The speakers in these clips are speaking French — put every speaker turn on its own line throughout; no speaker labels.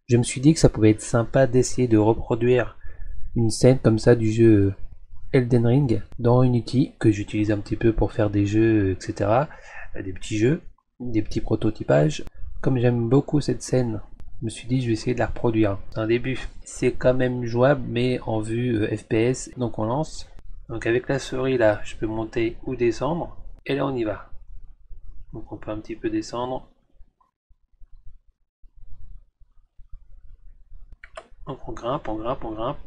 je me suis dit que ça pouvait être sympa d'essayer de reproduire une scène comme ça du jeu Elden Ring dans Unity, que j'utilise un petit peu pour faire des jeux, etc. Des petits jeux, des petits prototypages. Comme j'aime beaucoup cette scène, je me suis dit je vais essayer de la reproduire. C'est un début. C'est quand même jouable, mais en vue FPS. Donc on lance. Donc avec la souris là, je peux monter ou descendre. Et là on y va. Donc on peut un petit peu descendre. Donc on grimpe, on grimpe, on grimpe.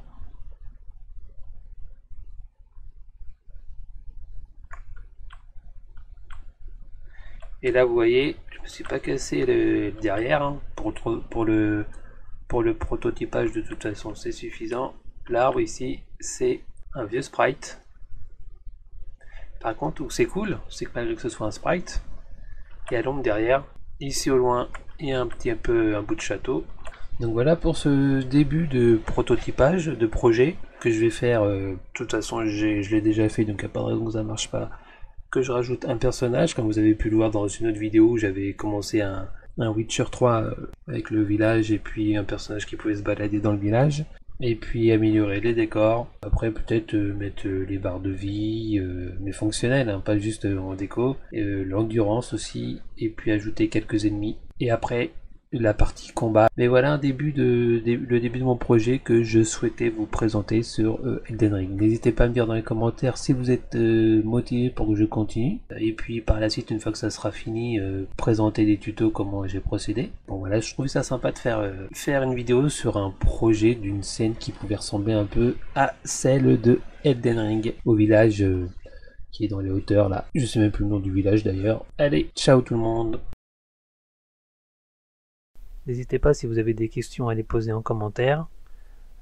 Et là vous voyez, je me suis pas cassé le derrière hein, pour le prototypage. De toute façon c'est suffisant. L'arbre ici c'est un vieux sprite. Par contre où c'est cool, c'est que malgré que ce soit un sprite, il y a l'ombre derrière. Ici au loin il y a un bout de château. Donc voilà pour ce début de prototypage, de projet que je vais faire. De toute façon je l'ai déjà fait, donc à part raison que ça marche pas, que je rajoute un personnage, comme vous avez pu le voir dans une autre vidéo où j'avais commencé un Witcher 3 avec le village et puis un personnage qui pouvait se balader dans le village. Et puis améliorer les décors. Après peut-être mettre les barres de vie, mais fonctionnelles, hein, pas juste en déco. L'endurance aussi. Et puis ajouter quelques ennemis. Et après la partie combat. Mais voilà le début de mon projet que je souhaitais vous présenter sur Elden Ring. N'hésitez pas à me dire dans les commentaires si vous êtes motivé pour que je continue. Et puis par la suite, une fois que ça sera fini, présenter des tutos comment j'ai procédé. Bon voilà, je trouvais ça sympa de faire une vidéo sur un projet d'une scène qui pouvait ressembler un peu à celle de Elden Ring au village qui est dans les hauteurs là. Je sais même plus le nom du village d'ailleurs. Allez, ciao tout le monde. N'hésitez pas si vous avez des questions à les poser en commentaire,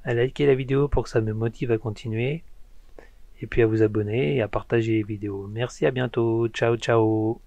à liker la vidéo pour que ça me motive à continuer, et puis à vous abonner et à partager les vidéos. Merci, à bientôt, ciao ciao.